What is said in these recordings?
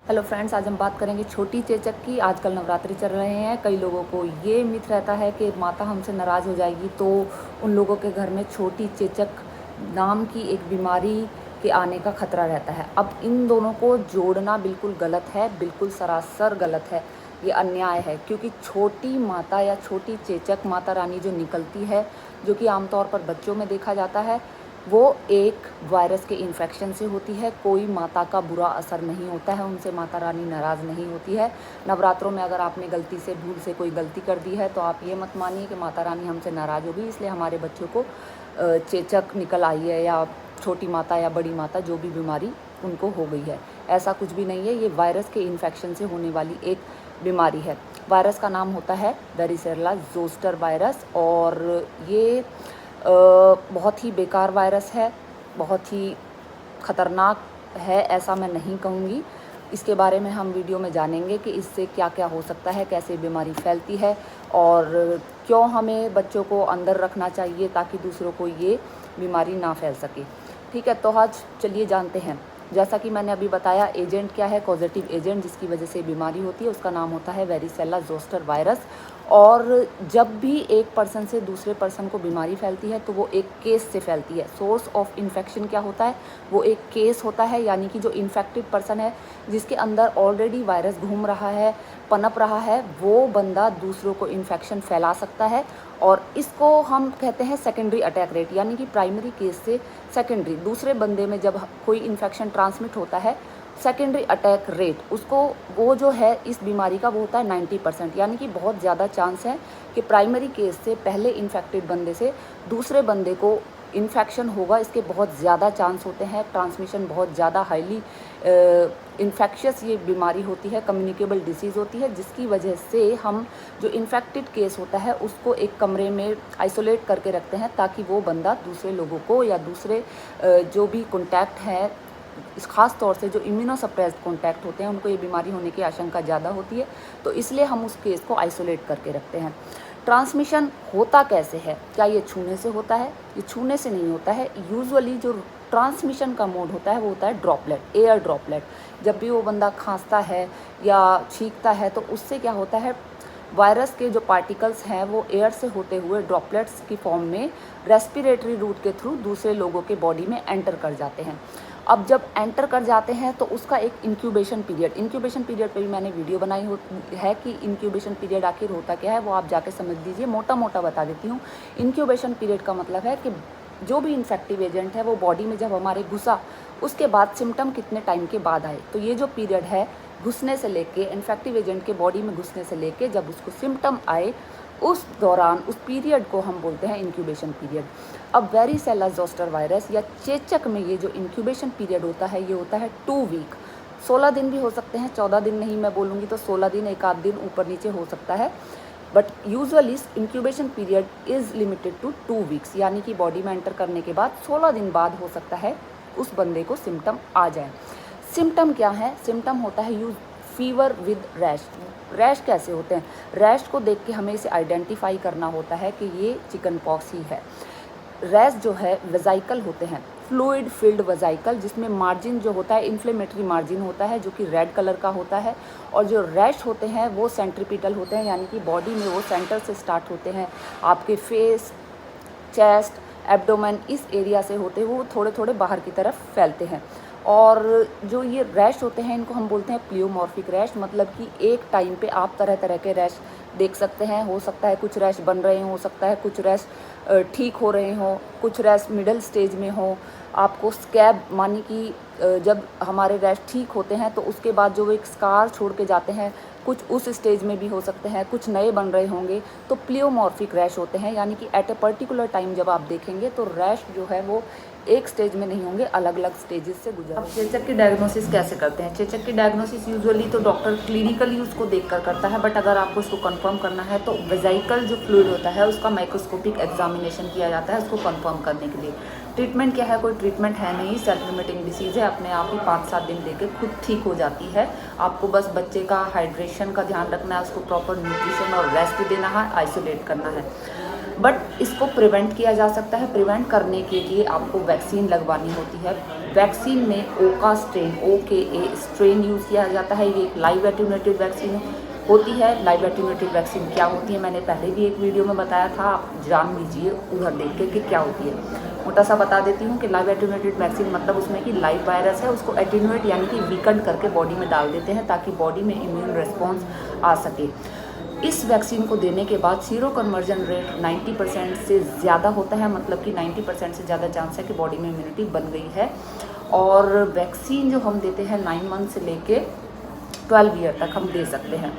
Hello friends, आज हम बात करेंगे छोटी चेचक की। आजकल नवरात्रि चल रहे हैं। कई लोगों को ये मिथ रहता है कि माता हमसे नाराज़ हो जाएगी, तो उन लोगों के घर में छोटी चेचक नाम की एक बीमारी के आने का खतरा रहता है। अब इन दोनों को जोड़ना बिल्कुल गलत है, बिल्कुल सरासर गलत है, ये अन्याय है। क्योंकि छोटी माता या छोटी चेचक माता रानी जो निकलती है, जो कि आमतौर पर बच्चों में देखा जाता है, वो एक वायरस के इन्फेक्शन से होती है। कोई माता का बुरा असर नहीं होता है, उनसे माता रानी नाराज़ नहीं होती है। नवरात्रों में अगर आपने गलती से भूल से कोई गलती कर दी है तो आप ये मत मानिए कि माता रानी हमसे नाराज़ होगी, इसलिए हमारे बच्चों को चेचक निकल आई है या छोटी माता या बड़ी माता जो भी बीमारी उनको हो गई है। ऐसा कुछ भी नहीं है, ये वायरस के इन्फेक्शन से होने वाली एक बीमारी है। वायरस का नाम होता है वेरिसेला जोस्टर वायरस, और ये बहुत ही बेकार वायरस है, बहुत ही ख़तरनाक है, ऐसा मैं नहीं कहूँगी। इसके बारे में हम वीडियो में जानेंगे कि इससे क्या क्या हो सकता है, कैसे बीमारी फैलती है और क्यों हमें बच्चों को अंदर रखना चाहिए ताकि दूसरों को ये बीमारी ना फैल सके। ठीक है, तो आज चलिए जानते हैं। जैसा कि मैंने अभी बताया, एजेंट क्या है, पॉजिटिव एजेंट जिसकी वजह से बीमारी होती है, उसका नाम होता है वेरिसेला जोस्टर वायरस। और जब भी एक पर्सन से दूसरे पर्सन को बीमारी फैलती है तो वो एक केस से फैलती है। सोर्स ऑफ इन्फेक्शन क्या होता है, वो एक केस होता है, यानी कि जो इन्फेक्टेड पर्सन है, जिसके अंदर ऑलरेडी वायरस घूम रहा है, पनप रहा है, वो बंदा दूसरों को इन्फेक्शन फैला सकता है। और इसको हम कहते हैं सेकेंडरी अटैक रेट, यानी कि प्राइमरी केस से सेकेंडरी दूसरे बंदे में जब कोई इन्फेक्शन ट्रांसमिट होता है, सेकेंडरी अटैक रेट उसको, वो जो है इस बीमारी का, वो होता है 90%। यानी कि बहुत ज़्यादा चांस है कि प्राइमरी केस से पहले इन्फेक्टेड बंदे से दूसरे बंदे को इन्फेक्शन होगा। इसके बहुत ज़्यादा चांस होते हैं, ट्रांसमिशन बहुत ज़्यादा हाईली इन्फेक्शियस ये बीमारी होती है, कम्युनिकेबल डिसीज़ होती है, जिसकी वजह से हम जो इन्फेक्टेड केस होता है उसको एक कमरे में आइसोलेट करके रखते हैं ताकि वो बंदा दूसरे लोगों को या दूसरे जो भी कॉन्टैक्ट है, इस खास तौर से जो इम्यूनोसप्रेस्ड कॉन्टैक्ट होते हैं, उनको ये बीमारी होने की आशंका ज़्यादा होती है, तो इसलिए हम उस केस को आइसोलेट करके रखते हैं। ट्रांसमिशन होता कैसे है? क्या ये छूने से होता है? ये छूने से नहीं होता है। यूजुअली जो ट्रांसमिशन का मोड होता है वो होता है ड्रॉपलेट, एयर ड्रॉपलेट। जब भी वो बंदा खांसता है या छींकता है तो उससे क्या होता है, वायरस के जो पार्टिकल्स हैं वो एयर से होते हुए ड्रॉपलेट्स की फॉर्म में रेस्पिरेटरी रूट के थ्रू दूसरे लोगों के बॉडी में एंटर कर जाते हैं। अब जब एंटर कर जाते हैं तो उसका एक इंक्यूबेशन पीरियड पे भी मैंने वीडियो बनाई है कि इंक्यूबेशन पीरियड आखिर होता क्या है, वो आप जाके समझ लीजिए। मोटा मोटा बता देती हूँ। इंक्यूबेशन पीरियड का मतलब है कि जो भी इन्फेक्टिव एजेंट है वो बॉडी में जब हमारे घुसा, उसके बाद सिम्टम कितने टाइम के बाद आए। तो ये जो पीरियड है, घुसने से लेके, इन्फेक्टिव एजेंट के बॉडी में घुसने से लेके जब उसको सिम्टम आए, उस दौरान, उस पीरियड को हम बोलते हैं इंक्यूबेशन पीरियड। अब वेरिसेला जोस्टर वायरस या चेचक में ये जो इंक्यूबेशन पीरियड होता है, ये होता है 2 वीक। 16 दिन भी हो सकते हैं, 14 दिन नहीं, मैं बोलूँगी तो 16 दिन, एक आध दिन ऊपर नीचे हो सकता है। But usually incubation period is limited to 2 weeks, यानी कि बॉडी में एंटर करने के बाद 16 दिन बाद हो सकता है उस बंदे को सिम्टम आ जाए। सिम्टम क्या है? सिम्टम होता है फीवर विद रैश। रैश कैसे होते हैं? रैश को देख के हमें इसे आइडेंटिफाई करना होता है कि ये चिकन पॉक्स ही है। रैश जो है वेजाइकल होते हैं, फ्लूइड फिल्ड वेजाइकल, जिसमें मार्जिन जो होता है इन्फ्लेमेटरी मार्जिन होता है जो कि रेड कलर का होता है। और जो रैश होते हैं वो सेंट्रीपिटल होते हैं, यानी कि बॉडी में वो सेंटर से स्टार्ट होते हैं, आपके फेस, चेस्ट, एब्डोमेन, इस एरिया से होते हुए वो थोड़े थोड़े बाहर की तरफ फैलते हैं। और जो ये रैश होते हैं इनको हम बोलते हैं प्लियोमॉर्फिक रैश, मतलब कि एक टाइम पे आप तरह तरह के रैश देख सकते हैं। हो सकता है कुछ रैश बन रहे हों, हो सकता है कुछ रैश ठीक हो रहे हों, कुछ रैश मिडल स्टेज में हो। आपको स्कैब, मानी कि जब हमारे रैश ठीक होते हैं तो उसके बाद जो वो एक स्कार छोड़ के जाते हैं, कुछ उस स्टेज में भी हो सकते हैं, कुछ नए बन रहे होंगे, तो प्लियोमॉर्फिक रैश होते हैं। यानी कि एट ए पर्टिकुलर टाइम जब आप देखेंगे तो रैश जो है वो एक स्टेज में नहीं होंगे, अलग अलग स्टेजेस से गुजर। अब चेचक की डायग्नोसिस कैसे करते हैं? चेचक की डायग्नोसिस यूजुअली तो डॉक्टर क्लिनिकली उसको देखकर करता है, बट अगर आपको इसको कंफर्म करना है तो वेजाइकल जो फ्लूइड होता है उसका माइक्रोस्कोपिक एग्जामिनेशन किया जाता है उसको कंफर्म करने के लिए। ट्रीटमेंट क्या है? कोई ट्रीटमेंट है नहीं, सेल्फ लिमिटिंग डिसीज़ है, अपने आप ही 5-7 दिन देके खुद ठीक हो जाती है। आपको बस बच्चे का हाइड्रेशन का ध्यान रखना है, उसको प्रॉपर न्यूट्रिशन और रेस्ट देना है, आइसोलेट करना है। बट इसको प्रिवेंट किया जा सकता है। प्रिवेंट करने के लिए आपको वैक्सीन लगवानी होती है। वैक्सीन में ओका स्ट्रेन OKA स्ट्रेन यूज़ किया जाता है। ये एक लाइव एटेन्यूएटेड वैक्सीन होती है। लाइव एटेन्यूएटेड वैक्सीन क्या होती है मैंने पहले भी एक वीडियो में बताया था, आप जान लीजिए उधर देख के कि क्या होती है। मोटा सा बता देती हूँ कि लाइव एटेन्यूएटेड वैक्सीन मतलब उसमें कि लाइव वायरस है, उसको एटेन्यूएट यानी कि वीकन करके बॉडी में डाल देते हैं ताकि बॉडी में इम्यून रिस्पॉन्स आ सके। इस वैक्सीन को देने के बाद सीरो कन्वर्जन रेट 90% से ज़्यादा होता है, मतलब कि 90% से ज़्यादा चांस है कि बॉडी में इम्यूनिटी बन गई है। और वैक्सीन जो हम देते हैं 9 मंथ से लेके 12 ईयर तक हम दे सकते हैं।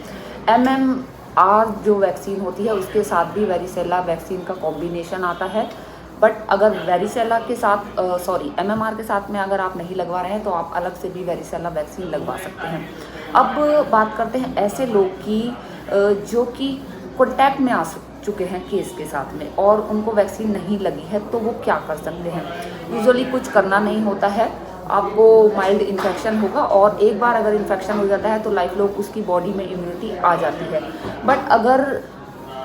MMR जो वैक्सीन होती है उसके साथ भी वेरिसेला वैक्सीन का कॉम्बिनेशन आता है, बट अगर वेरिसेला के साथ MMR के साथ में अगर आप नहीं लगवा रहे हैं तो आप अलग से भी वेरिसेला वैक्सीन लगवा सकते हैं। अब बात करते हैं ऐसे लोग की जो कि कॉन्टैक्ट में आ चुके हैं केस के साथ में और उनको वैक्सीन नहीं लगी है, तो वो क्या कर सकते हैं। यूजुअली कुछ करना नहीं होता है, आपको माइल्ड इन्फेक्शन होगा और एक बार अगर इन्फेक्शन हो जाता है तो लाइफ लॉन्ग उसकी बॉडी में इम्यूनिटी आ जाती है। बट अगर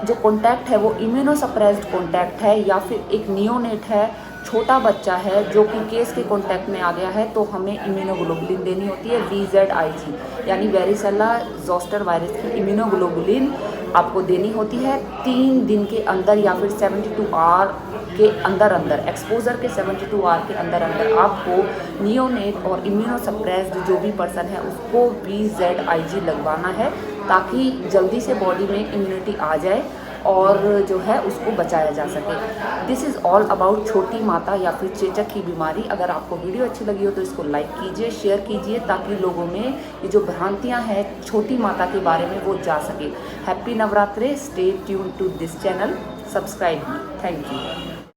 जो कॉन्टैक्ट है वो इम्यूनोसप्रेस्ड कॉन्टैक्ट है या फिर एक नियोनेट है, छोटा बच्चा है जो कि केस के कॉन्टैक्ट में आ गया है, तो हमें इम्यूनोग्लोबुलिन देनी होती है VZIG यानी वेरिसेला ज़ोस्टर वायरस की इम्यूनोग्लोबुलिन आपको देनी होती है 3 दिन के अंदर या फिर 72 आवर के अंदर एक्सपोजर के 72 आवर के अंदर आपको नियोनेट और इम्यूनोसप्रेस्ड जो भी पर्सन है उसको VZIG लगवाना है ताकि जल्दी से बॉडी में इम्यूनिटी आ जाए और जो है उसको बचाया जा सके। दिस इज़ ऑल अबाउट छोटी माता या फिर चेचक की बीमारी। अगर आपको वीडियो अच्छी लगी हो तो इसको लाइक कीजिए, शेयर कीजिए ताकि लोगों में ये जो भ्रांतियां हैं छोटी माता के बारे में वो जा सके। Happy Navratre. Stay tune to this channel, subscribe me. Thank you.